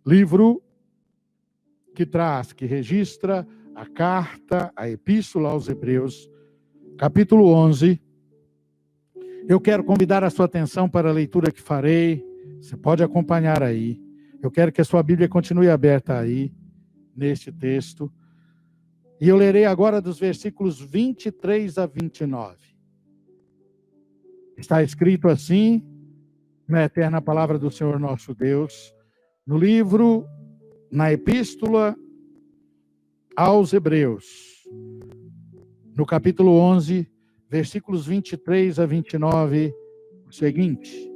livro que registra a carta, a epístola aos Hebreus, capítulo 11. Eu quero convidar a sua atenção para a leitura que farei. Você pode acompanhar aí. Eu quero que a sua Bíblia continue aberta aí, neste texto. E eu lerei agora dos versículos 23 a 29. Está escrito assim, na eterna palavra do Senhor nosso Deus, no livro, na epístola aos Hebreus, no capítulo 11, versículos 23 a 29, o seguinte: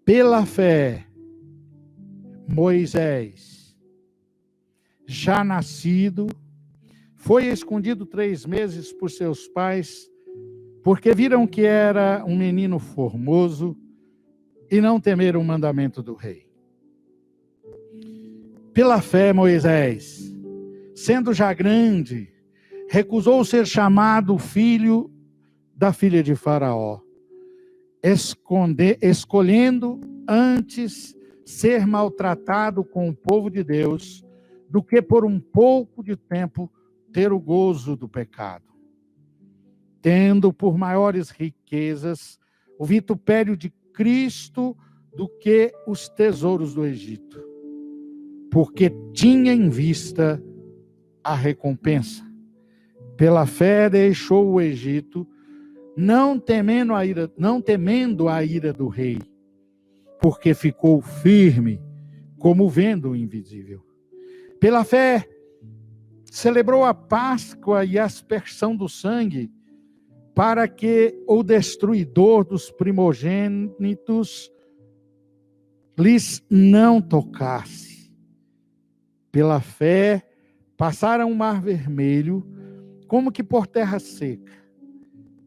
pela fé, Moisés, já nascido, foi escondido 3 meses por seus pais, porque viram que era um menino formoso e não temeram o mandamento do rei. Pela fé, Moisés, sendo já grande, recusou ser chamado filho da filha de Faraó, escolhendo antes ser maltratado com o povo de Deus, do que por um pouco de tempo ter o gozo do pecado, tendo por maiores riquezas o vitupério de Cristo do que os tesouros do Egito, porque tinha em vista a recompensa. Pela fé deixou o Egito, não temendo a ira do rei, porque ficou firme, como vendo o invisível. Pela fé celebrou a Páscoa e a aspersão do sangue, para que o destruidor dos primogênitos lhes não tocasse. Pela fé passaram o mar vermelho, como que por terra seca,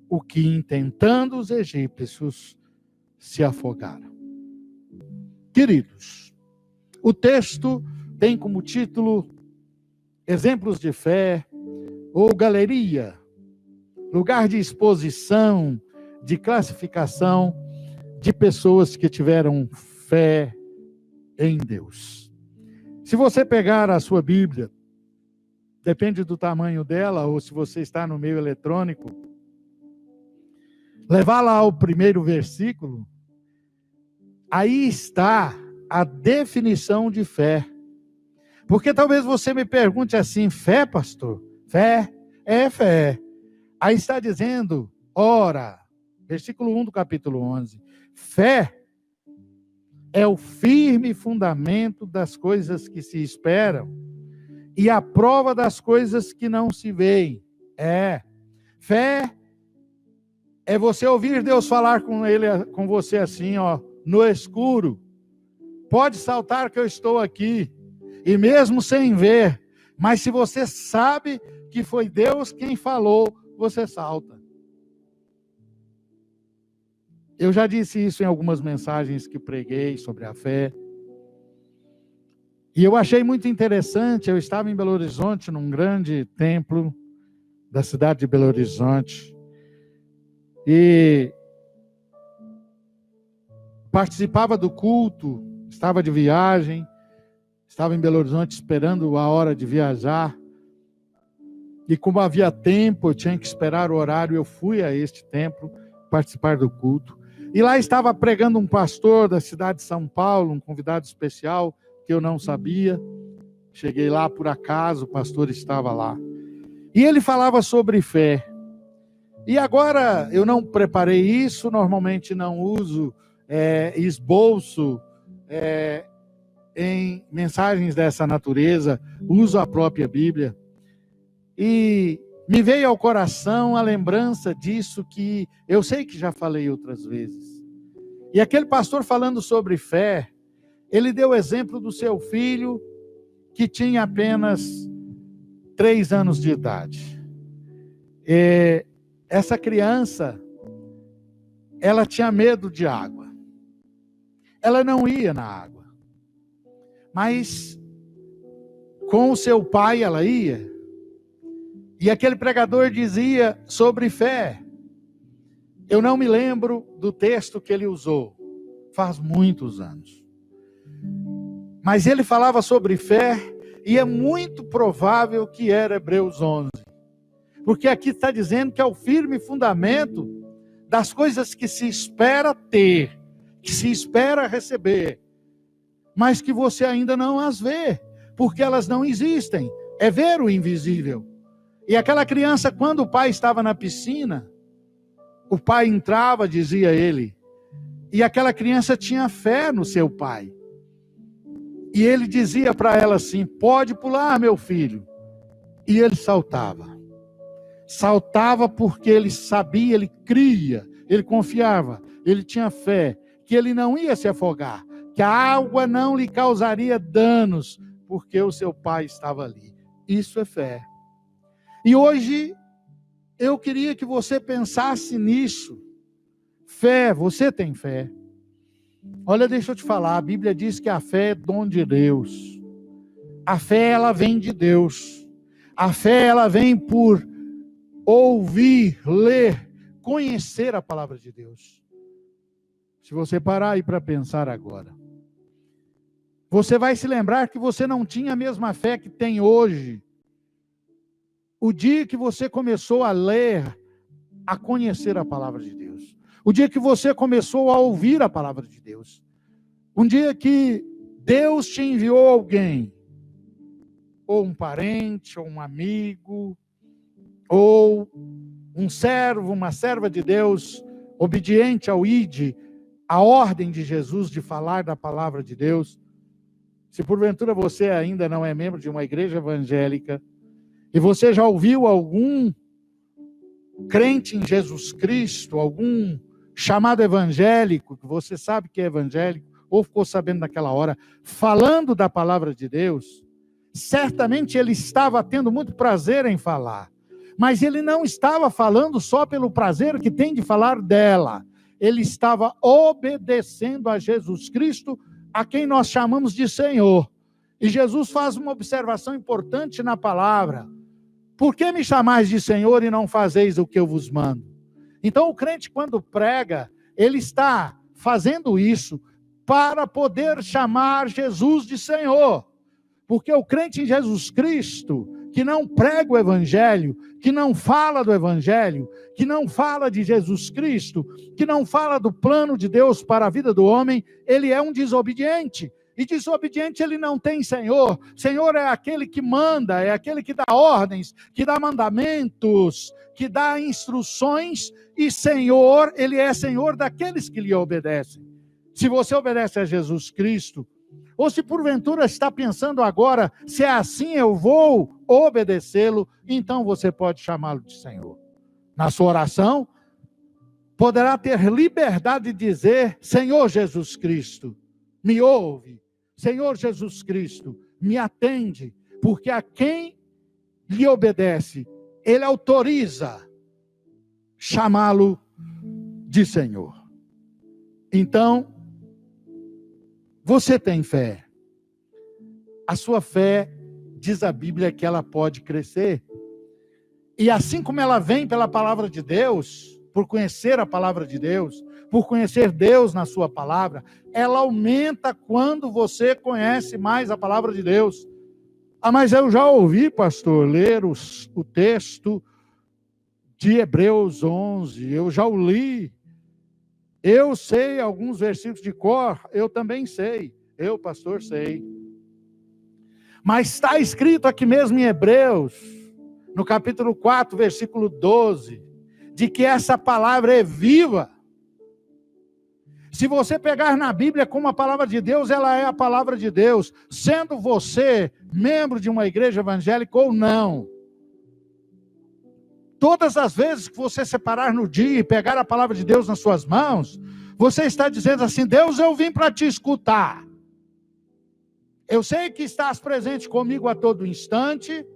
o que intentando os egípcios se afogaram. Queridos, o texto tem como título Exemplos de Fé, ou Galeria, lugar de exposição, de classificação de pessoas que tiveram fé em Deus. Se você pegar a sua Bíblia, depende do tamanho dela, ou se você está no meio eletrônico, levar lá ao primeiro versículo, aí está a definição de fé. Porque talvez você me pergunte assim: fé, pastor? Fé? É fé. Aí está dizendo, ora, versículo 1 do capítulo 11, fé é o firme fundamento das coisas que se esperam e a prova das coisas que não se veem. Fé é você ouvir Deus falar com você assim, ó, no escuro. Pode saltar que eu estou aqui, e mesmo sem ver, mas se você sabe que foi Deus quem falou, você salta. Eu já disse isso em algumas mensagens que preguei sobre a fé. E eu achei muito interessante, eu estava em Belo Horizonte, num grande templo da cidade de Belo Horizonte, e participava do culto, estava de viagem, estava em Belo Horizonte esperando a hora de viajar, e como havia tempo, eu tinha que esperar o horário, eu fui a este templo participar do culto, e lá estava pregando um pastor da cidade de São Paulo, um convidado especial, que eu não sabia. Cheguei lá por acaso, o pastor estava lá, e ele falava sobre fé. E agora, eu não preparei isso, normalmente não uso esboço em mensagens dessa natureza, uso a própria Bíblia. E me veio ao coração a lembrança disso que eu sei que já falei outras vezes. E aquele pastor falando sobre fé, ele deu o exemplo do seu filho que tinha apenas 3 anos de idade. Essa criança, ela tinha medo de água. Ela não ia na água. Mas com o seu pai ela ia. E aquele pregador dizia sobre fé. Eu não me lembro do texto que ele usou. Faz muitos anos. Mas ele falava sobre fé, e é muito provável que era Hebreus 11. Porque aqui está dizendo que é o firme fundamento das coisas que se espera ter, que se espera receber, mas que você ainda não as vê, porque elas não existem. É ver o invisível. E aquela criança, quando o pai estava na piscina, o pai entrava, dizia ele, e aquela criança tinha fé no seu pai. E ele dizia para ela assim: pode pular, meu filho. E ele saltava. Saltava porque ele sabia, ele cria, ele confiava, ele tinha fé, que ele não ia se afogar, que a água não lhe causaria danos, porque o seu pai estava ali. Isso é fé. E hoje, eu queria que você pensasse nisso. Fé, você tem fé. Olha, deixa eu te falar, a Bíblia diz que a fé é dom de Deus. A fé, ela vem de Deus. A fé, ela vem por ouvir, ler, conhecer a palavra de Deus. Se você parar aí para pensar agora, você vai se lembrar que você não tinha a mesma fé que tem hoje. O dia que você começou a ler, a conhecer a palavra de Deus. O dia que você começou a ouvir a palavra de Deus. Um dia que Deus te enviou alguém, ou um parente, ou um amigo, ou um servo, uma serva de Deus, obediente ao ID, a ordem de Jesus de falar da palavra de Deus. Se porventura você ainda não é membro de uma igreja evangélica, e você já ouviu algum crente em Jesus Cristo, algum chamado evangélico, que você sabe que é evangélico, ou ficou sabendo naquela hora, falando da palavra de Deus, certamente ele estava tendo muito prazer em falar. Mas ele não estava falando só pelo prazer que tem de falar dela. Ele estava obedecendo a Jesus Cristo, a quem nós chamamos de Senhor. E Jesus faz uma observação importante na palavra. Por que me chamais de Senhor e não fazeis o que eu vos mando? Então o crente, quando prega, ele está fazendo isso para poder chamar Jesus de Senhor. Porque o crente em Jesus Cristo, que não prega o Evangelho, que não fala do Evangelho, que não fala de Jesus Cristo, que não fala do plano de Deus para a vida do homem, ele é um desobediente. E desobediente ele não tem Senhor. Senhor é aquele que manda, é aquele que dá ordens, que dá mandamentos, que dá instruções. E Senhor, ele é Senhor daqueles que lhe obedecem. Se você obedece a Jesus Cristo, ou se porventura está pensando agora, se é assim eu vou obedecê-lo, então você pode chamá-lo de Senhor. Na sua oração, poderá ter liberdade de dizer: Senhor Jesus Cristo, me ouve. Senhor Jesus Cristo, me atende. Porque a quem lhe obedece, ele autoriza chamá-lo de Senhor. Então, você tem fé. A sua fé, diz a Bíblia, que ela pode crescer. E assim como ela vem pela palavra de Deus, por conhecer a palavra de Deus, por conhecer Deus na sua palavra, ela aumenta quando você conhece mais a palavra de Deus. Ah, mas eu já ouvi, pastor, ler o texto de Hebreus 11, eu já o li. Eu sei alguns versículos de cor, eu também sei. Eu, pastor, sei. Mas está escrito aqui mesmo em Hebreus, no capítulo 4, versículo 12, de que essa palavra é viva. Se você pegar na Bíblia como a palavra de Deus, ela é a palavra de Deus, sendo você membro de uma igreja evangélica ou não. Todas as vezes que você separar no dia e pegar a palavra de Deus nas suas mãos, você está dizendo assim: Deus, eu vim para te escutar. Eu sei que estás presente comigo a todo instante,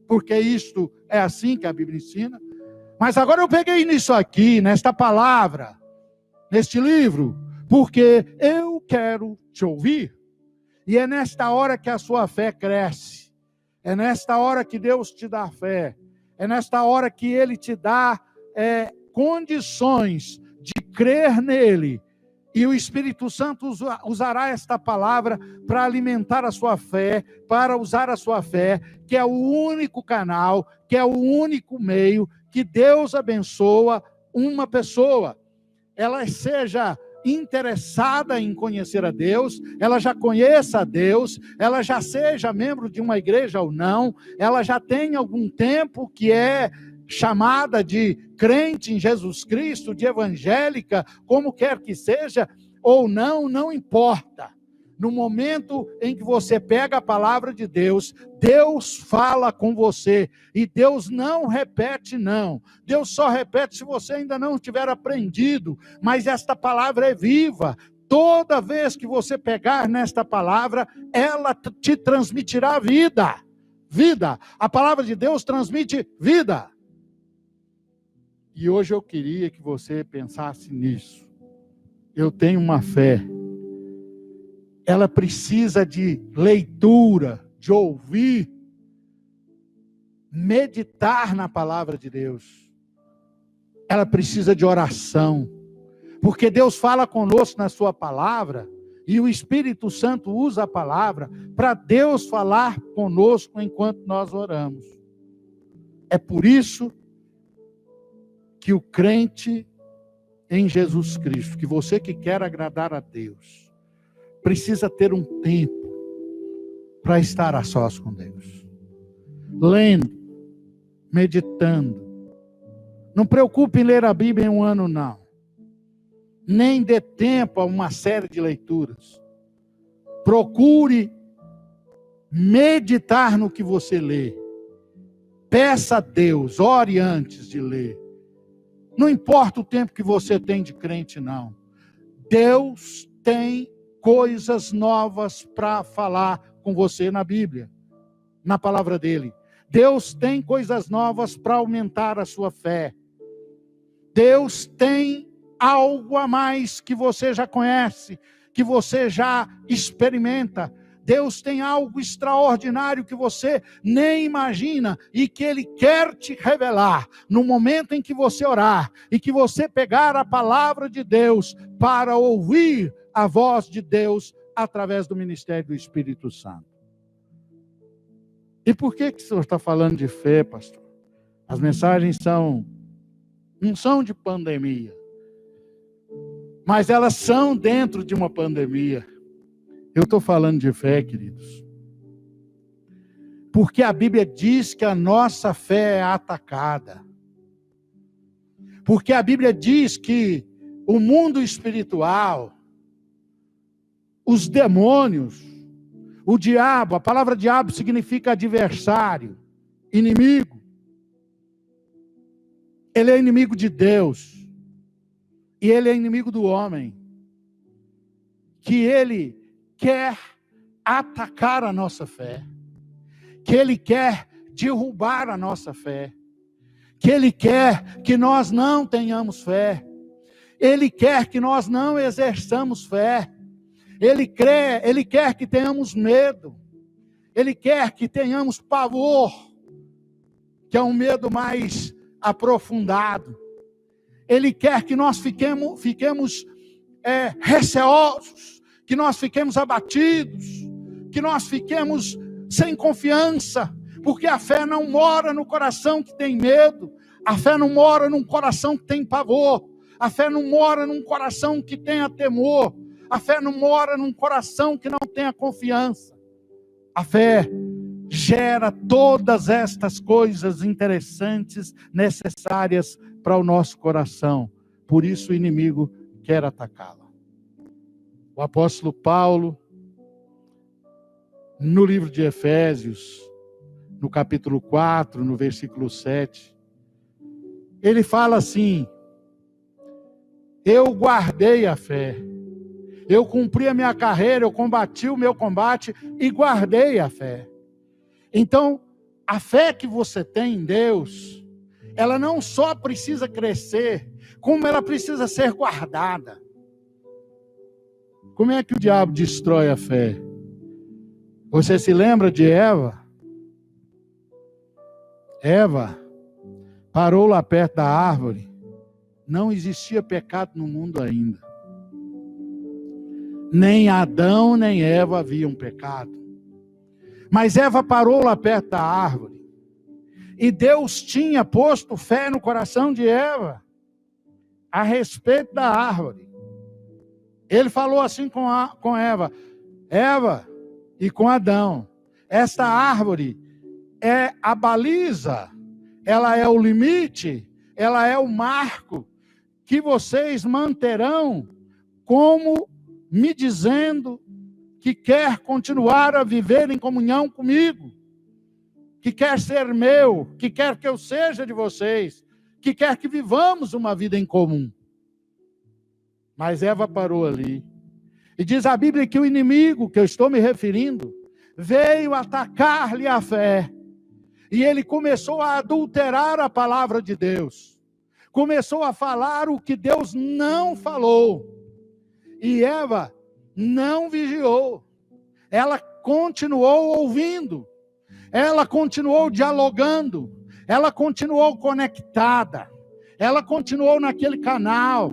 porque isto é assim que a Bíblia ensina. Mas agora eu peguei nisso aqui, nesta palavra, neste livro, porque eu quero te ouvir. E é nesta hora que a sua fé cresce. É nesta hora que Deus te dá fé. É nesta hora que Ele te dá condições de crer nele E o Espírito Santo usará esta palavra para alimentar a sua fé, para usar a sua fé, que é o único canal, que é o único meio que Deus abençoa uma pessoa. Ela seja interessada em conhecer a Deus, ela já conheça a Deus, ela já seja membro de uma igreja ou não, ela já tem algum tempo que é chamada de crente em Jesus Cristo, de evangélica, como quer que seja, ou não, não importa. No momento em que você pega a palavra de Deus, Deus fala com você, e Deus não repete não. Deus só repete se você ainda não tiver aprendido, mas esta palavra é viva. Toda vez que você pegar nesta palavra, ela te transmitirá vida. Vida. A palavra de Deus transmite vida. E hoje eu queria que você pensasse nisso. Eu tenho uma fé. Ela precisa de leitura, de ouvir, meditar na palavra de Deus. Ela precisa de oração. Porque Deus fala conosco na sua palavra, e o Espírito Santo usa a palavra para Deus falar conosco enquanto nós oramos. É por isso que o crente em Jesus Cristo, que você que quer agradar a Deus, precisa ter um tempo para estar a sós com Deus. Lendo, meditando. Não preocupe em ler a Bíblia em um ano, não. Nem dê tempo a uma série de leituras. Procure meditar no que você lê. Peça a Deus, ore antes de ler. Não importa o tempo que você tem de crente, não. Deus tem coisas novas para falar com você na Bíblia, na palavra dele. Deus tem coisas novas para aumentar a sua fé. Deus tem algo a mais que você já conhece, que você já experimenta. Deus tem algo extraordinário que você nem imagina e que Ele quer te revelar no momento em que você orar e que você pegar a palavra de Deus para ouvir a voz de Deus através do ministério do Espírito Santo. E por que o senhor está falando de fé, pastor? As mensagens não são de pandemia, mas elas são dentro de uma pandemia. Eu estou falando de fé, queridos, porque a Bíblia diz que a nossa fé é atacada. Porque a Bíblia diz que o mundo espiritual, os demônios, o diabo, a palavra diabo significa adversário, inimigo. Ele é inimigo de Deus. E ele é inimigo do homem. Que ele quer atacar a nossa fé, que ele quer derrubar a nossa fé, que ele quer que nós não tenhamos fé, ele quer que nós não exerçamos fé, ele quer que tenhamos medo, ele quer que tenhamos pavor, que é um medo mais aprofundado, ele quer que nós fiquemos receosos, que nós fiquemos abatidos, que nós fiquemos sem confiança, porque a fé não mora no coração que tem medo, a fé não mora num coração que tem pavor, a fé não mora num coração que tenha temor, a fé não mora num coração que não tenha confiança. A fé gera todas estas coisas interessantes, necessárias para o nosso coração, por isso o inimigo quer atacá-la. O apóstolo Paulo, no livro de Efésios, no capítulo 4, no versículo 7, ele fala assim: eu guardei a fé, eu cumpri a minha carreira, eu combati o meu combate e guardei a fé. Então, a fé que você tem em Deus, ela não só precisa crescer, como ela precisa ser guardada. Como é que o diabo destrói a fé? Você se lembra de Eva? Eva parou lá perto da árvore. Não existia pecado no mundo ainda. Nem Adão, nem Eva haviam pecado. Mas Eva parou lá perto da árvore. E Deus tinha posto fé no coração de Eva a respeito da árvore. Ele falou assim com Eva: Eva, e com Adão: esta árvore é a baliza, ela é o limite, ela é o marco que vocês manterão como me dizendo que quer continuar a viver em comunhão comigo, que quer ser meu, que quer que eu seja de vocês, que quer que vivamos uma vida em comum. Mas Eva parou ali. E diz a Bíblia que o inimigo, que eu estou me referindo, veio atacar-lhe a fé. E ele começou a adulterar a palavra de Deus. Começou a falar o que Deus não falou. E Eva não vigiou. Ela continuou ouvindo. Ela continuou dialogando. Ela continuou conectada. Ela continuou naquele canal,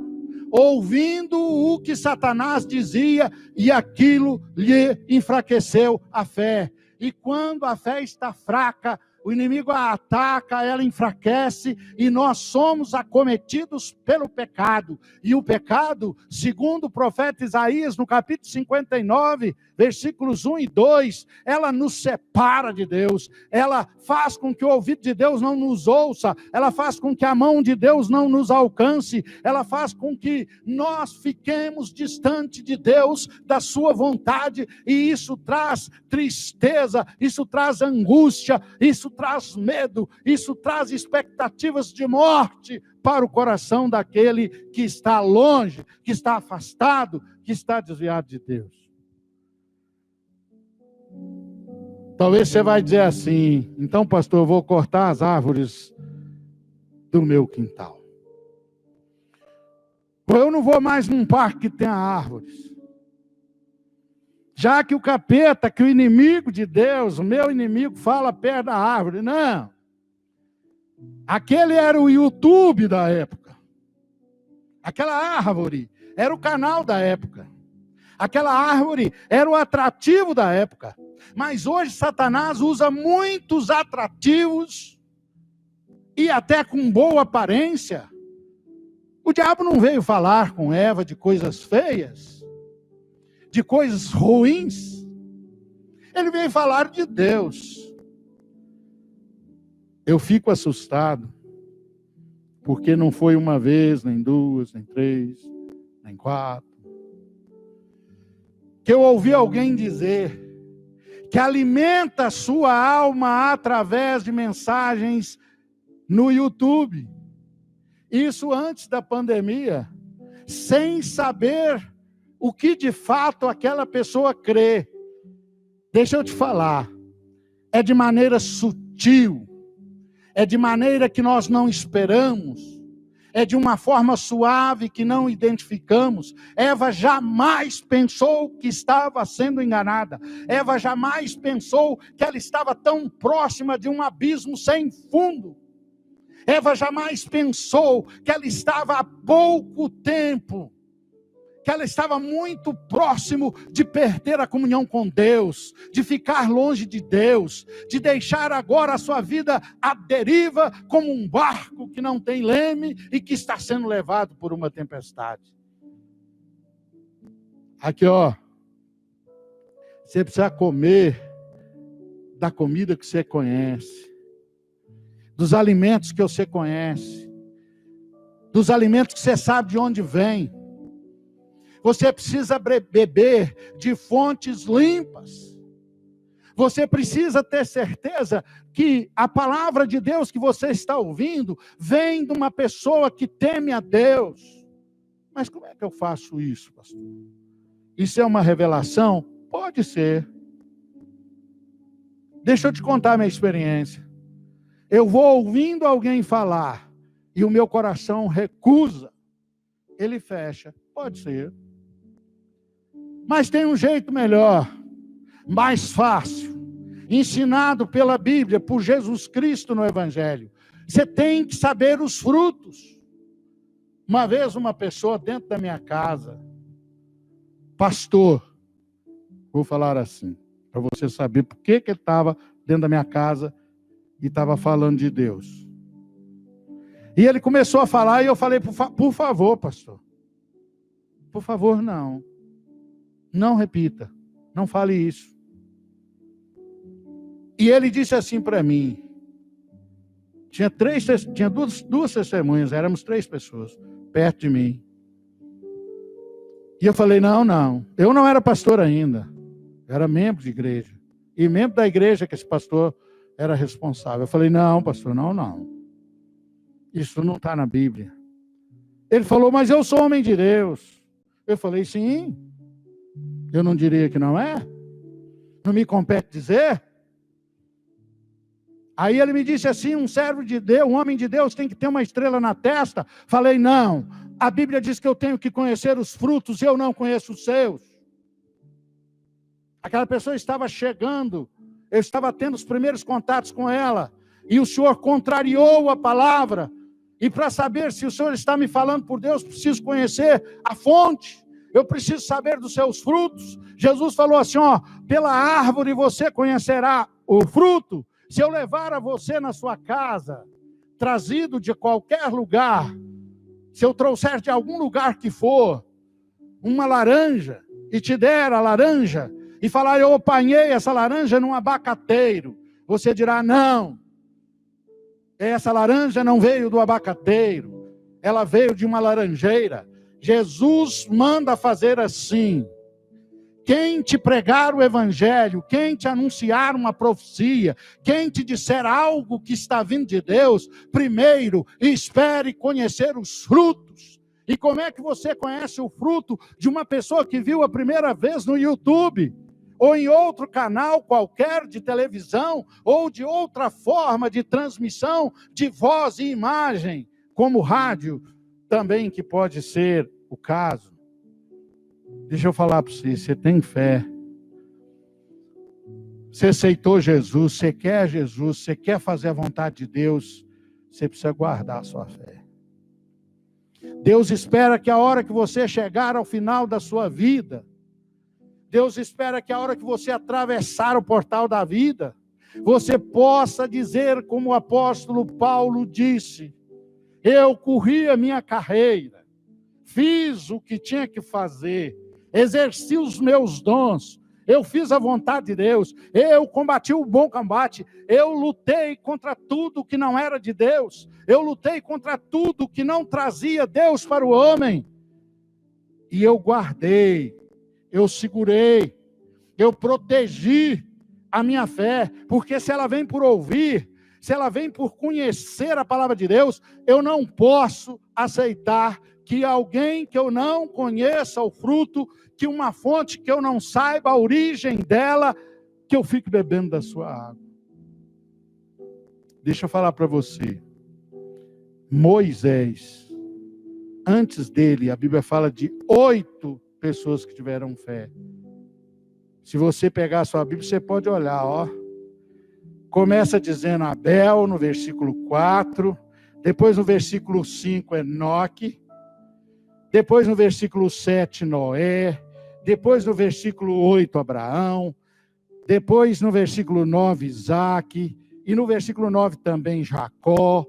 ouvindo o que Satanás dizia, e aquilo lhe enfraqueceu a fé. E quando a fé está fraca, o inimigo a ataca, ela enfraquece, e nós somos acometidos pelo pecado. E o pecado, segundo o profeta Isaías, no capítulo 59, versículos 1 e 2, ela nos separa de Deus, ela faz com que o ouvido de Deus não nos ouça, ela faz com que a mão de Deus não nos alcance, ela faz com que nós fiquemos distante de Deus, da sua vontade, e isso traz tristeza, isso traz angústia, isso traz medo, isso traz expectativas de morte para o coração daquele que está longe, que está afastado, que está desviado de Deus. Talvez você vai dizer assim: então, pastor, eu vou cortar as árvores do meu quintal. Ou eu não vou mais num parque que tenha árvores. Já que o capeta, que o inimigo de Deus, o meu inimigo, fala perto da árvore. Não. Aquele era o YouTube da época. Aquela árvore era o canal da época. Aquela árvore era o atrativo da época. Mas hoje Satanás usa muitos atrativos, e até com boa aparência. O diabo não veio falar com Eva de coisas feias, de coisas ruins. Ele veio falar de Deus. Eu fico assustado, porque não foi uma vez, nem duas, nem três, nem quatro, que eu ouvi alguém dizer que alimenta a sua alma através de mensagens no YouTube. Isso antes da pandemia, sem saber o que de fato aquela pessoa crê. Deixa eu te falar, é de maneira sutil, é de maneira que nós não esperamos, é de uma forma suave que não identificamos. Eva jamais pensou que estava sendo enganada. Eva jamais pensou que ela estava tão próxima de um abismo sem fundo. Eva jamais pensou que ela estava há pouco tempo, que ela estava muito próximo de perder a comunhão com Deus, de ficar longe de Deus, de deixar agora a sua vida à deriva como um barco que não tem leme e que está sendo levado por uma tempestade. Aqui, ó, você precisa comer da comida que você conhece, dos alimentos que você conhece, dos alimentos que você sabe de onde vem. Você precisa beber de fontes limpas. Você precisa ter certeza que a palavra de Deus que você está ouvindo vem de uma pessoa que teme a Deus. Mas como é que eu faço isso, pastor? Isso é uma revelação? Pode ser. Deixa eu te contar a minha experiência. Eu vou ouvindo alguém falar e o meu coração recusa. Ele fecha. Pode ser. Mas tem um jeito melhor, mais fácil, ensinado pela Bíblia, por Jesus Cristo no Evangelho. Você tem que saber os frutos. Uma vez uma pessoa dentro da minha casa pastor, vou falar assim, para você saber por que ele estava dentro da minha casa e estava falando de Deus. E ele começou a falar e eu falei, por favor, pastor, por favor, não repita, não fale isso. E ele disse assim para mim, tinha duas testemunhas, éramos 3 pessoas perto de mim. E eu falei, não, eu não era pastor ainda, eu era membro de igreja. E membro da igreja que esse pastor era responsável. Eu falei, não, pastor, não. Isso não está na Bíblia. Ele falou, mas eu sou homem de Deus. Eu falei, sim. Eu não diria que não é? Não me compete dizer? Aí ele me disse assim, um servo de Deus, um homem de Deus tem que ter uma estrela na testa. Falei, não. A Bíblia diz que eu tenho que conhecer os frutos e eu não conheço os seus. Aquela pessoa estava chegando, eu estava tendo os primeiros contatos com ela, e o Senhor contrariou a palavra, e para saber se o Senhor está me falando por Deus, preciso conhecer a fonte, eu preciso saber dos seus frutos. Jesus falou assim, pela árvore você conhecerá o fruto. Se eu levar a você na sua casa, trazido de qualquer lugar, se eu trouxer de algum lugar que for, uma laranja, e te der a laranja, e falar, eu apanhei essa laranja num abacateiro, você dirá, não, essa laranja não veio do abacateiro, ela veio de uma laranjeira. Jesus manda fazer assim, quem te pregar o evangelho, quem te anunciar uma profecia, quem te disser algo que está vindo de Deus, primeiro espere conhecer os frutos. E como é que você conhece o fruto de uma pessoa que viu a primeira vez no YouTube? Ou em outro canal qualquer de televisão, ou de outra forma de transmissão de voz e imagem, como rádio também, que pode ser o caso. Deixa eu falar para você, você tem fé, você aceitou Jesus, você quer fazer a vontade de Deus, você precisa guardar a sua fé. Deus espera que a hora que você chegar ao final da sua vida, Deus espera que a hora que você atravessar o portal da vida, você possa dizer como o apóstolo Paulo disse, eu corri a minha carreira, fiz o que tinha que fazer, exerci os meus dons, eu fiz a vontade de Deus, eu combati o bom combate, eu lutei contra tudo que não era de Deus, eu lutei contra tudo que não trazia Deus para o homem, e eu guardei, eu segurei, eu protegi a minha fé, porque se ela vem por ouvir, se ela vem por conhecer a palavra de Deus, eu não posso aceitar que alguém que eu não conheça o fruto, que uma fonte que eu não saiba a origem dela, que eu fique bebendo da sua água. Deixa eu falar para você, Moisés, antes dele, a Bíblia fala de 8 pessoas que tiveram fé. Se você pegar a sua Bíblia, você pode olhar, começa dizendo Abel no versículo 4, depois no versículo 5 Enoque, depois no versículo 7 Noé, depois no versículo 8 Abraão, depois no versículo 9 Isaque, e no versículo 9 também Jacó.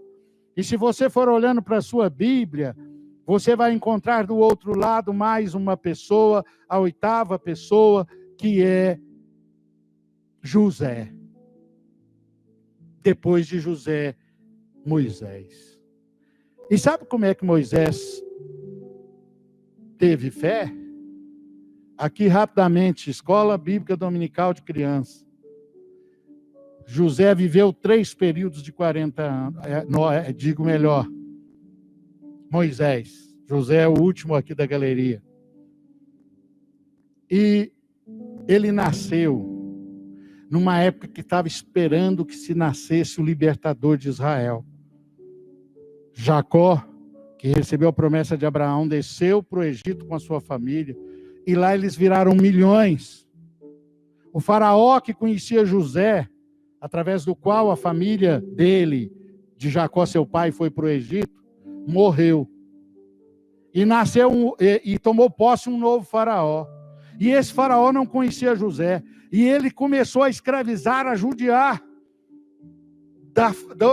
E se você for olhando para a sua Bíblia, você vai encontrar do outro lado mais uma pessoa, a 8ª pessoa, que é José. Depois de José, Moisés. E sabe como é que Moisés teve fé? Aqui rapidamente, Escola Bíblica Dominical de Criança. José viveu 3 períodos de 40 anos, digo melhor, Moisés. José é o último aqui da galeria. E ele nasceu numa época que estava esperando que se nascesse o libertador de Israel. Jacó, que recebeu a promessa de Abraão, desceu para o Egito com a sua família, e lá eles viraram milhões. O faraó que conhecia José, através do qual a família dele, de Jacó, seu pai, foi para o Egito, morreu. E nasceu e tomou posse um novo faraó. E esse faraó não conhecia José. E ele começou a escravizar, a judiar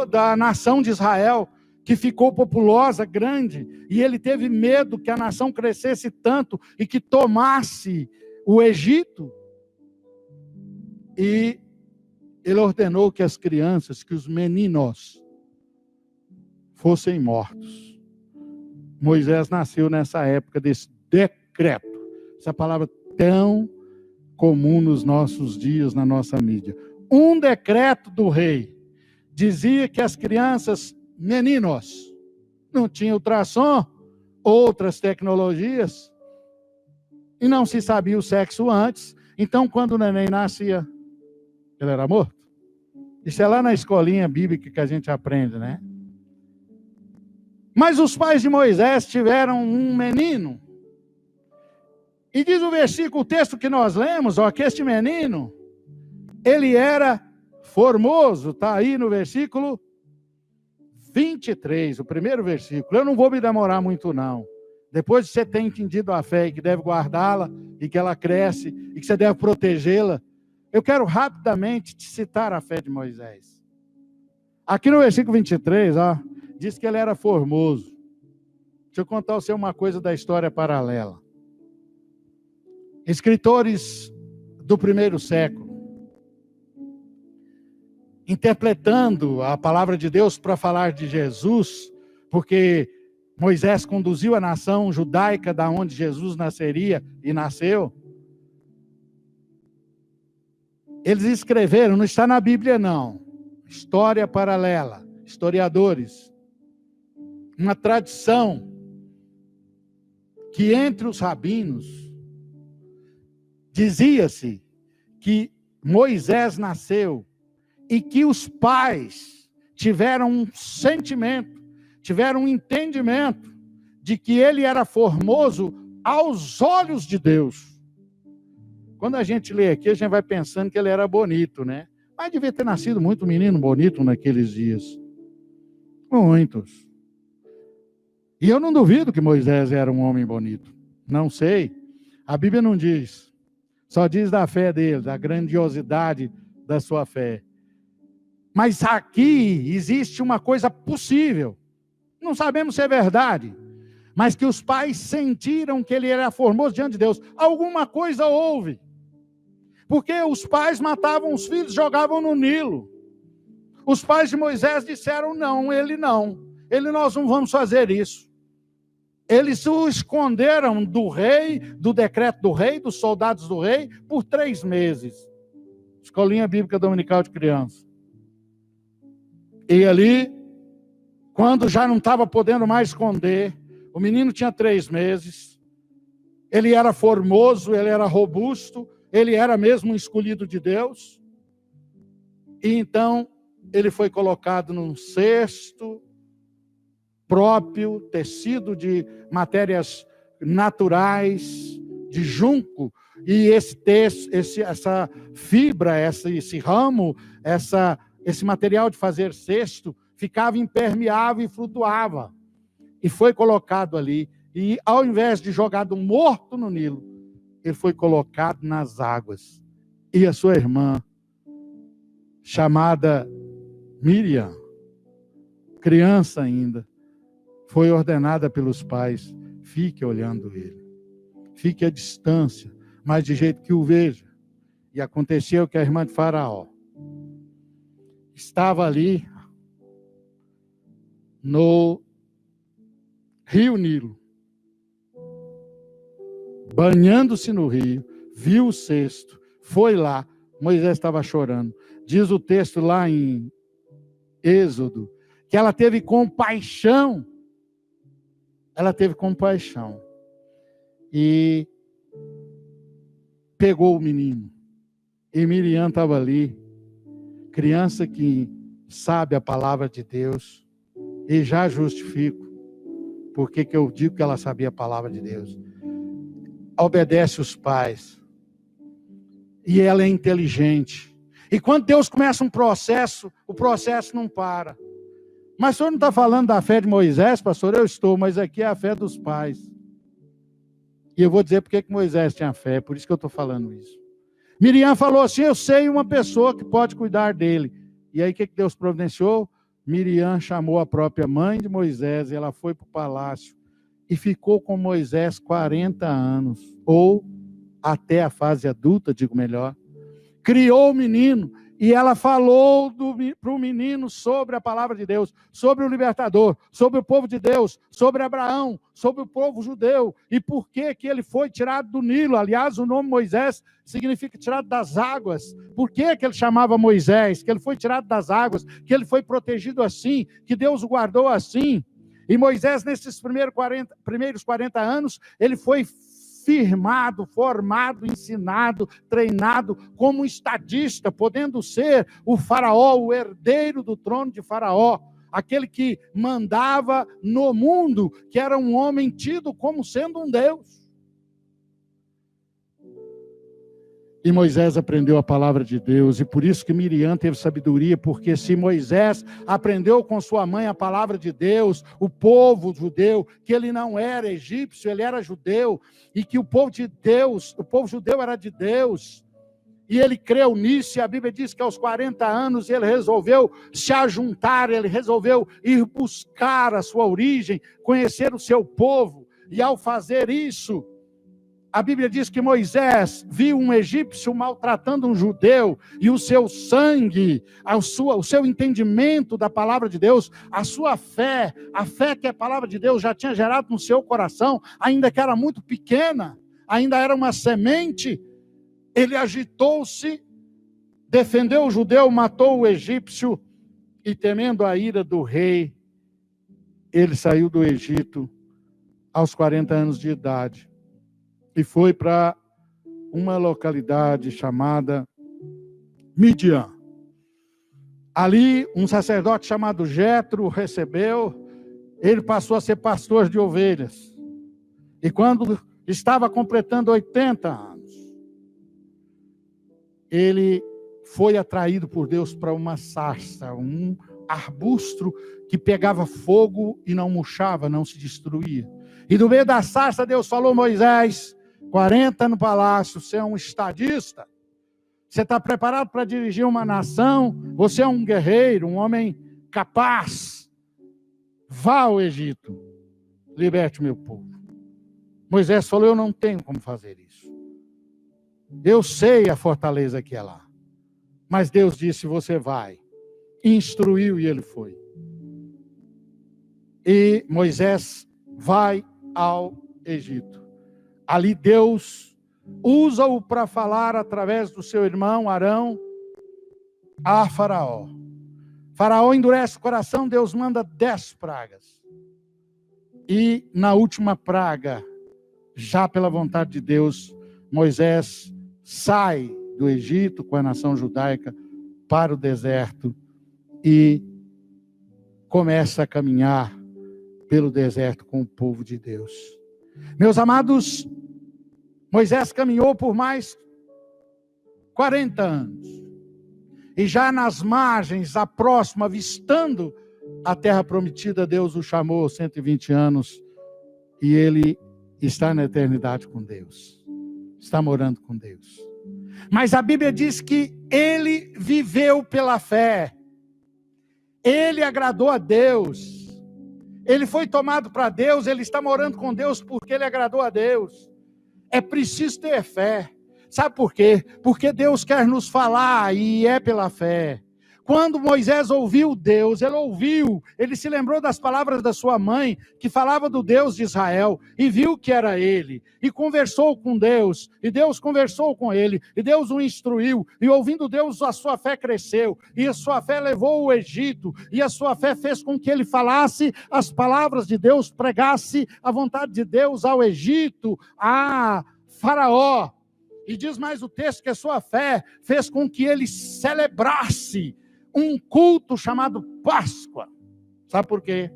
da nação de Israel, que ficou populosa, grande. E ele teve medo que a nação crescesse tanto e que tomasse o Egito. E ele ordenou que as crianças, que os meninos, fossem mortos. Moisés nasceu nessa época desse decreto. Essa palavra tão comum nos nossos dias, na nossa mídia. Um decreto do rei dizia que as crianças, meninos, não tinham ultrassom, outras tecnologias, e não se sabia o sexo antes. Então, quando o neném nascia, ele era morto. Isso é lá na escolinha bíblica que a gente aprende, né? Mas os pais de Moisés tiveram um menino. E diz o versículo, o texto que nós lemos, que este menino, ele era formoso, está aí no versículo 23, o primeiro versículo. Eu não vou me demorar muito não. Depois de você ter entendido a fé e que deve guardá-la, e que ela cresce, e que você deve protegê-la, eu quero rapidamente te citar a fé de Moisés. Aqui no versículo 23, diz que ele era formoso. Deixa eu contar você uma coisa da história paralela. Escritores do primeiro século, interpretando a palavra de Deus para falar de Jesus, porque Moisés conduziu a nação judaica da onde Jesus nasceria e nasceu. Eles escreveram, não está na Bíblia não, história paralela, historiadores, uma tradição que entre os rabinos dizia-se que Moisés nasceu e que os pais tiveram um sentimento, tiveram um entendimento de que ele era formoso aos olhos de Deus. Quando a gente lê aqui, a gente vai pensando que ele era bonito, né? Mas devia ter nascido muito menino bonito naqueles dias. Muitos. E eu não duvido que Moisés era um homem bonito. Não sei. A Bíblia não diz. Só diz da fé dele, da grandiosidade da sua fé. Mas aqui existe uma coisa possível. Não sabemos se é verdade. Mas que os pais sentiram que ele era formoso diante de Deus. Alguma coisa houve. Porque os pais matavam os filhos, jogavam no Nilo. Os pais de Moisés disseram, não. Ele nós não vamos fazer isso. Eles o esconderam do rei, do decreto do rei, dos soldados do rei, por 3 meses. Escolinha Bíblica Dominical de Criança. E ali, quando já não estava podendo mais esconder, o menino tinha 3 meses, ele era formoso, ele era robusto, ele era mesmo um escolhido de Deus. E então, ele foi colocado num cesto próprio, tecido de matérias naturais, de junco, e essa fibra, esse ramo, esse material de fazer cesto, ficava impermeável e flutuava. E foi colocado ali, e ao invés de jogado morto no Nilo, ele foi colocado nas águas. E a sua irmã, chamada Miriam, criança ainda, foi ordenada pelos pais, fique olhando ele, fique à distância, mas de jeito que o veja. E aconteceu que a irmã de Faraó estava ali no rio Nilo, banhando-se no rio, viu o cesto, foi lá, Moisés estava chorando. Diz o texto lá em Êxodo, que ela teve compaixão. Ela teve compaixão. E pegou o menino. E Miriam estava ali, criança que sabe a palavra de Deus. E já justifico porque que eu digo que ela sabia a palavra de Deus. Obedece os pais. E ela é inteligente. E quando Deus começa um processo, o processo não para. Mas o senhor não está falando da fé de Moisés, pastor? Eu estou, mas aqui é a fé dos pais. E eu vou dizer porque que Moisés tinha fé, por isso que eu estou falando isso. Miriam falou assim: eu sei uma pessoa que pode cuidar dele. E aí o que Deus providenciou? Miriam chamou a própria mãe de Moisés e ela foi para o palácio e ficou com Moisés 40 anos, ou até a fase adulta, digo melhor. Criou o menino e ela falou para o menino sobre a palavra de Deus, sobre o libertador, sobre o povo de Deus, sobre Abraão, sobre o povo judeu, e por que ele foi tirado do Nilo. Aliás, o nome Moisés significa tirado das águas. Por que ele chamava Moisés? Que ele foi tirado das águas, que ele foi protegido assim, que Deus o guardou assim. E Moisés, nesses primeiros 40 anos, ele foi firmado, formado, ensinado, treinado como estadista, podendo ser o faraó, o herdeiro do trono de Faraó, aquele que mandava no mundo, que era um homem tido como sendo um Deus. E Moisés aprendeu a palavra de Deus, e por isso que Miriam teve sabedoria, porque se Moisés aprendeu com sua mãe a palavra de Deus, o povo judeu, que ele não era egípcio, ele era judeu, e que o povo de Deus, o povo judeu era de Deus, e ele creu nisso, e a Bíblia diz que aos 40 anos ele resolveu se ajuntar, ele resolveu ir buscar a sua origem, conhecer o seu povo, e ao fazer isso, a Bíblia diz que Moisés viu um egípcio maltratando um judeu, e o seu sangue, o seu entendimento da palavra de Deus, a sua fé, a fé que a palavra de Deus já tinha gerado no seu coração, ainda que era muito pequena, ainda era uma semente, ele agitou-se, defendeu o judeu, matou o egípcio, e temendo a ira do rei, ele saiu do Egito aos 40 anos de idade. E foi para uma localidade chamada Midian. Ali, um sacerdote chamado Jetro o recebeu, ele passou a ser pastor de ovelhas. E quando estava completando 80 anos, ele foi atraído por Deus para uma sarça, um arbusto que pegava fogo e não murchava, não se destruía. E no meio da sarça, Deus falou: Moisés, 40 no palácio, você é um estadista, você está preparado para dirigir uma nação, você é um guerreiro, um homem capaz, vá ao Egito, liberte o meu povo. Moisés falou: eu não tenho como fazer isso, eu sei a fortaleza que é lá, mas Deus disse: você vai, instruiu e ele foi. E Moisés vai ao Egito. Ali Deus usa-o para falar através do seu irmão Arão a Faraó. Faraó endurece o coração, Deus manda 10 pragas. E na última praga, já pela vontade de Deus, Moisés sai do Egito com a nação judaica para o deserto e começa a caminhar pelo deserto com o povo de Deus. Meus amados, Moisés caminhou por mais 40 anos. E já nas margens, a próxima, avistando a terra prometida, Deus o chamou 120 anos. E ele está na eternidade com Deus. Está morando com Deus. Mas a Bíblia diz que ele viveu pela fé. Ele agradou a Deus. Ele foi tomado para Deus, ele está morando com Deus porque ele agradou a Deus. É preciso ter fé. Sabe por quê? Porque Deus quer nos falar e é pela fé. Quando Moisés ouviu Deus, ele se lembrou das palavras da sua mãe, que falava do Deus de Israel, e viu que era ele, e conversou com Deus, e Deus conversou com ele, e Deus o instruiu, e ouvindo Deus a sua fé cresceu, e a sua fé levou o Egito, e a sua fé fez com que ele falasse as palavras de Deus, pregasse a vontade de Deus ao Egito, a Faraó. E diz mais o texto que a sua fé fez com que ele celebrasse um culto chamado Páscoa. Sabe por quê?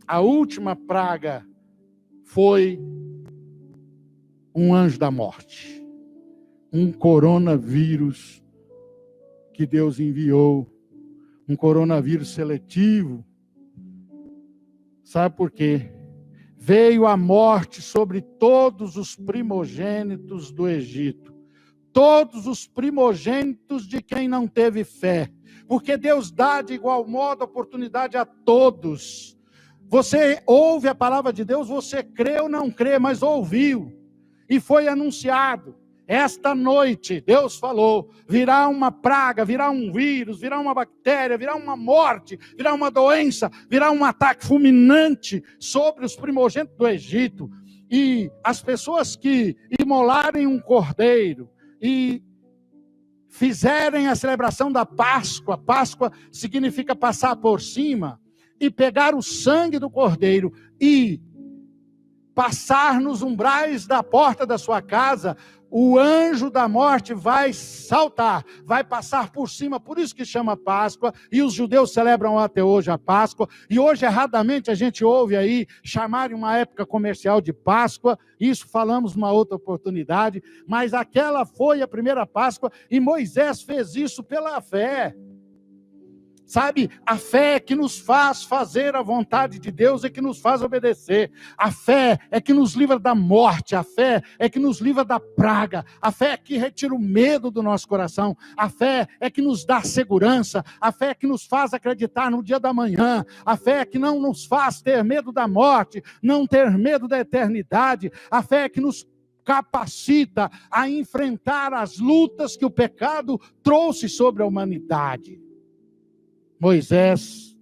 A última praga foi um anjo da morte, um coronavírus que Deus enviou, um coronavírus seletivo. Sabe por quê? veio a morte sobre todos os primogênitos do Egito. Todos os primogênitos de quem não teve fé. Porque Deus dá de igual modo oportunidade a todos. Você ouve a palavra de Deus, você crê ou não crê, mas ouviu. E foi anunciado. Esta noite, Deus falou, virá uma praga, virá um vírus, virá uma bactéria, virá uma morte, virá uma doença, virá um ataque fulminante sobre os primogênitos do Egito. E as pessoas que imolarem um cordeiro e fizerem a celebração da Páscoa, Páscoa significa passar por cima, e pegar o sangue do cordeiro e passar nos umbrais da porta da sua casa, o anjo da morte vai saltar, vai passar por cima, por isso que chama Páscoa, e os judeus celebram até hoje a Páscoa, e hoje erradamente a gente ouve aí chamarem uma época comercial de Páscoa, isso falamos numa outra oportunidade, mas aquela foi a primeira Páscoa, e Moisés fez isso pela fé. Sabe, a fé é que nos faz fazer a vontade de Deus, é que nos faz obedecer. A fé é que nos livra da morte, a fé é que nos livra da praga, a fé é que retira o medo do nosso coração, a fé é que nos dá segurança, a fé é que nos faz acreditar no dia da manhã, a fé é que não nos faz ter medo da morte, não ter medo da eternidade, a fé é que nos capacita a enfrentar as lutas que o pecado trouxe sobre a humanidade. Moisés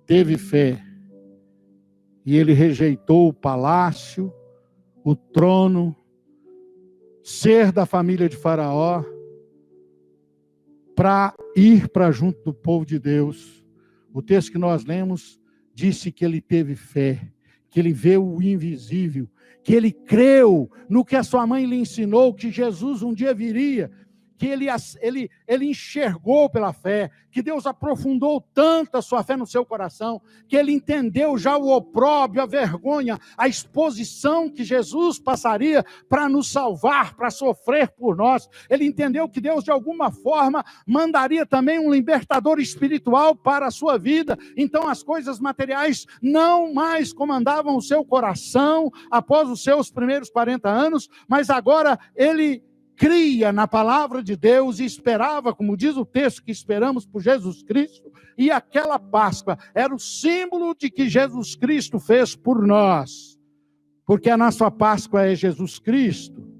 teve fé e ele rejeitou o palácio, o trono, ser da família de Faraó, para ir para junto do povo de Deus. O texto que nós lemos disse que ele teve fé, que ele viu o invisível, que ele creu no que a sua mãe lhe ensinou, que Jesus um dia viria, que ele enxergou pela fé, que Deus aprofundou tanto a sua fé no seu coração, que ele entendeu já o opróbrio, a vergonha, a exposição que Jesus passaria para nos salvar, para sofrer por nós. Ele entendeu que Deus de alguma forma mandaria também um libertador espiritual para a sua vida. Então as coisas materiais não mais comandavam o seu coração após os seus primeiros 40 anos, mas agora ele cria na palavra de Deus e esperava, como diz o texto, que esperamos por Jesus Cristo, e aquela Páscoa era o símbolo de que Jesus Cristo fez por nós, porque a nossa Páscoa é Jesus Cristo,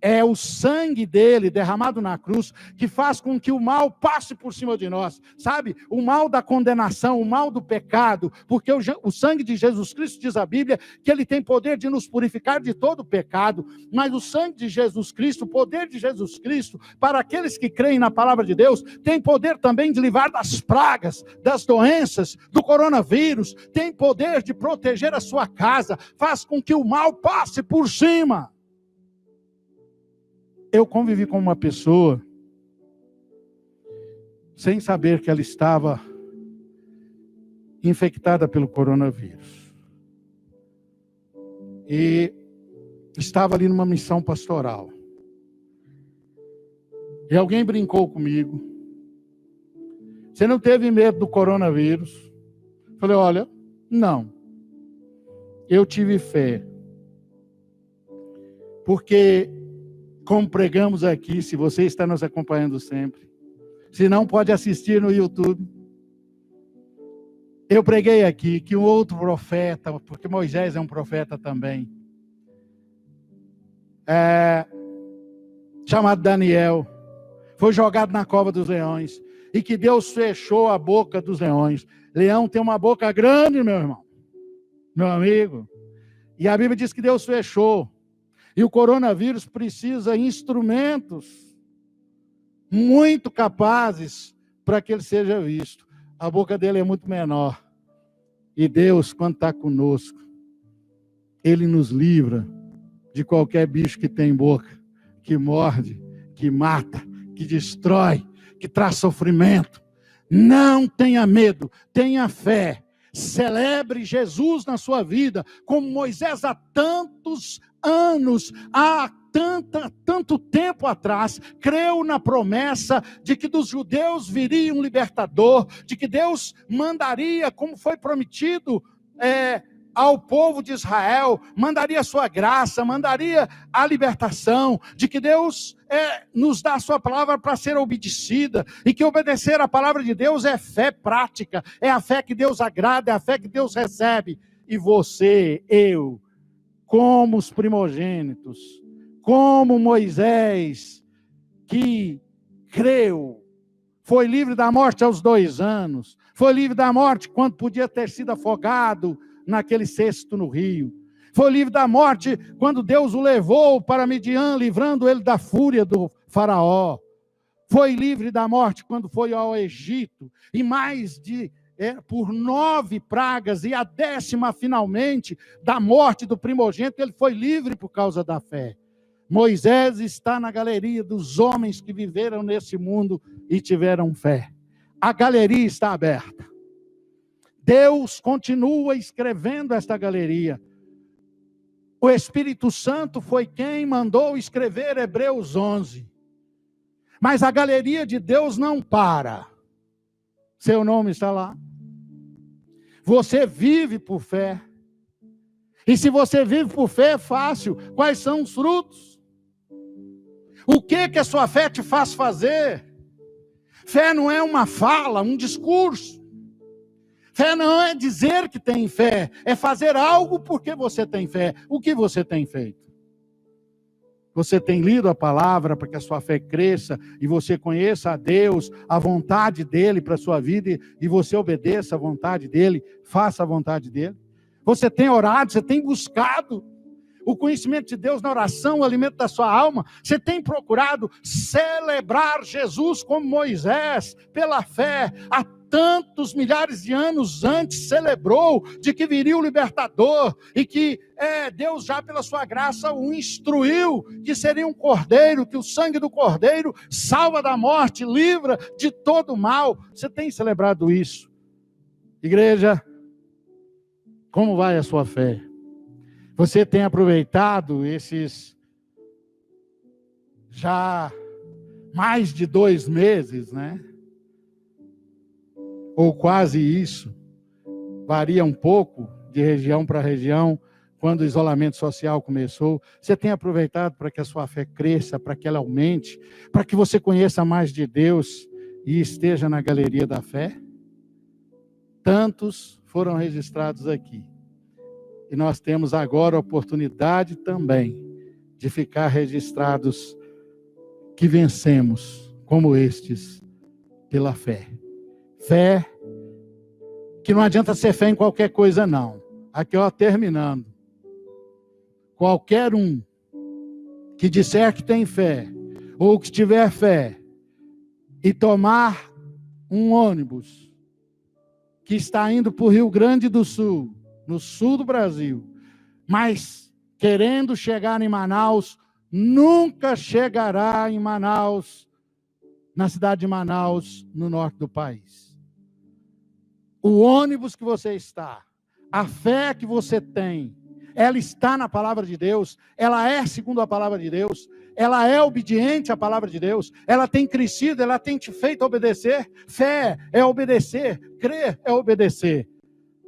é o sangue dele derramado na cruz, que faz com que o mal passe por cima de nós, sabe? O mal da condenação, o mal do pecado, porque o sangue de Jesus Cristo, diz a Bíblia, que ele tem poder de nos purificar de todo o pecado, mas o sangue de Jesus Cristo, o poder de Jesus Cristo, para aqueles que creem na palavra de Deus, tem poder também de livrar das pragas, das doenças, do coronavírus, tem poder de proteger a sua casa, faz com que o mal passe por cima. Eu convivi com uma pessoa, sem saber que ela estava infectada pelo coronavírus. E estava ali numa missão pastoral. E alguém brincou comigo. Você não teve medo do coronavírus? Falei, olha, não. Eu tive fé. Porque, como pregamos aqui, se você está nos acompanhando sempre, se não, pode assistir no YouTube. Eu preguei aqui que um outro profeta, porque Moisés é um profeta também, chamado Daniel, foi jogado na cova dos leões, e que Deus fechou a boca dos leões. Leão tem uma boca grande, meu irmão, meu amigo, e a Bíblia diz que Deus fechou. E o coronavírus precisa de instrumentos muito capazes para que ele seja visto. A boca dele é muito menor. E Deus, quando está conosco, ele nos livra de qualquer bicho que tem boca, que morde, que mata, que destrói, que traz sofrimento. Não tenha medo, tenha fé. Celebre Jesus na sua vida, como Moisés há tantos anos, há tanto tempo atrás, creu na promessa de que dos judeus viria um libertador, de que Deus mandaria, como foi prometido, ao povo de Israel, mandaria a sua graça, mandaria a libertação, de que Deus nos dá a sua palavra para ser obedecida, e que obedecer a palavra de Deus é fé prática, é a fé que Deus agrada, é a fé que Deus recebe. E você, eu, como os primogênitos, como Moisés, que creu, foi livre da morte aos 2 anos, foi livre da morte quando podia ter sido afogado naquele cesto no rio, foi livre da morte quando Deus o levou para Midian, livrando ele da fúria do faraó, foi livre da morte quando foi ao Egito, e mais por 9 pragas, e a 10ª finalmente, da morte do primogênito, ele foi livre por causa da fé. Moisés está na galeria dos homens que viveram nesse mundo e tiveram fé. A galeria está aberta. Deus continua escrevendo esta galeria. O Espírito Santo foi quem mandou escrever Hebreus 11. Mas a galeria de Deus não para. Seu nome está lá. Você vive por fé. E se você vive por fé, é fácil. Quais são os frutos? O que a sua fé te faz fazer? Fé não é uma fala, um discurso. Fé não é dizer que tem fé, é fazer algo porque você tem fé. O que você tem feito? Você tem lido a palavra para que a sua fé cresça e você conheça a Deus, a vontade dEle para a sua vida e você obedeça a vontade dEle, faça a vontade dEle? Você tem orado, você tem buscado o conhecimento de Deus na oração, o alimento da sua alma? Você tem procurado celebrar Jesus como Moisés, pela fé, há tantos milhares de anos antes celebrou de que viria o libertador e que Deus já pela sua graça o instruiu que seria um cordeiro, que o sangue do cordeiro salva da morte, livra de todo mal. Você tem celebrado isso? Igreja, como vai a sua fé? Você tem aproveitado esses já mais de 2 meses, né? Ou quase isso, varia um pouco de região para região, quando o isolamento social começou. Você tem aproveitado para que a sua fé cresça, para que ela aumente, para que você conheça mais de Deus e esteja na galeria da fé? Tantos foram registrados aqui. E nós temos agora a oportunidade também de ficar registrados que vencemos como estes pela fé. Fé, que não adianta ser fé em qualquer coisa não. Aqui terminando. Qualquer um que disser que tem fé, ou que tiver fé, e tomar um ônibus que está indo para o Rio Grande do Sul, no sul do Brasil, mas querendo chegar em Manaus, nunca chegará em Manaus, na cidade de Manaus, no norte do país. O ônibus que você está, a fé que você tem, ela está na palavra de Deus, ela é segundo a palavra de Deus, ela é obediente à palavra de Deus, ela tem crescido, ela tem te feito obedecer. Fé é obedecer, crer é obedecer.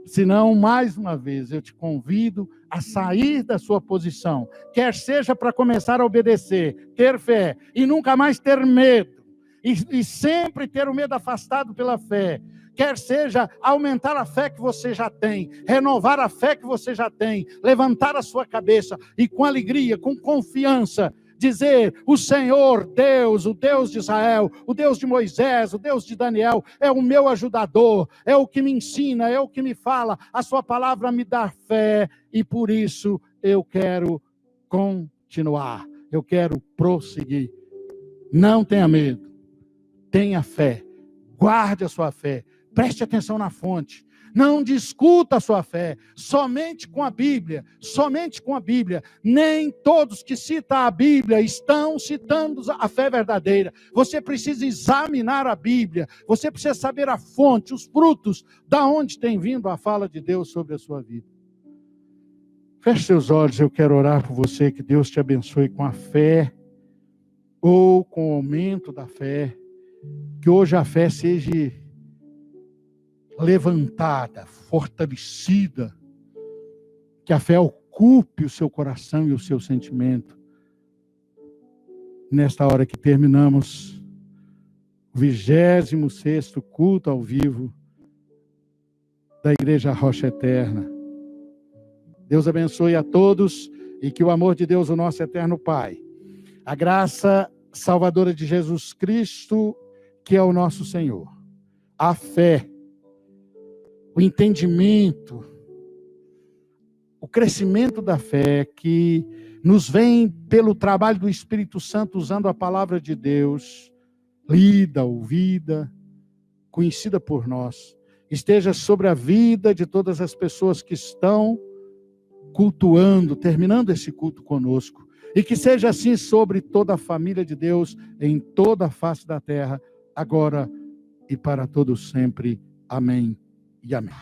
Senão, mais uma vez, eu te convido a sair da sua posição, quer seja para começar a obedecer, ter fé, e nunca mais ter medo, e sempre ter o medo afastado pela fé, quer seja aumentar a fé que você já tem, renovar a fé que você já tem, levantar a sua cabeça, e com alegria, com confiança, dizer: o Senhor Deus, o Deus de Israel, o Deus de Moisés, o Deus de Daniel, é o meu ajudador, é o que me ensina, é o que me fala, a sua palavra me dá fé, e por isso eu quero continuar, eu quero prosseguir. Não tenha medo, tenha fé, guarde a sua fé, preste atenção na fonte. Não discuta a sua fé, somente com a Bíblia, somente com a Bíblia. Nem todos que citam a Bíblia estão citando a fé verdadeira. Você precisa examinar a Bíblia, você precisa saber a fonte, os frutos, da onde tem vindo a fala de Deus sobre a sua vida. Feche seus olhos, eu quero orar por você, que Deus te abençoe com a fé, ou com o aumento da fé, que hoje a fé seja levantada, fortalecida, Que a fé ocupe o seu coração e o seu sentimento. Nesta hora que terminamos o 26º culto ao vivo da Igreja Rocha Eterna. Deus abençoe a todos e que o amor de Deus, o nosso eterno Pai, a graça salvadora de Jesus Cristo, que é o nosso Senhor, a fé, o entendimento, o crescimento da fé que nos vem pelo trabalho do Espírito Santo, usando a palavra de Deus, lida, ouvida, conhecida por nós, esteja sobre a vida de todas as pessoas que estão cultuando, terminando esse culto conosco, e que seja assim sobre toda a família de Deus, em toda a face da terra, agora e para todos sempre. Amém e amém.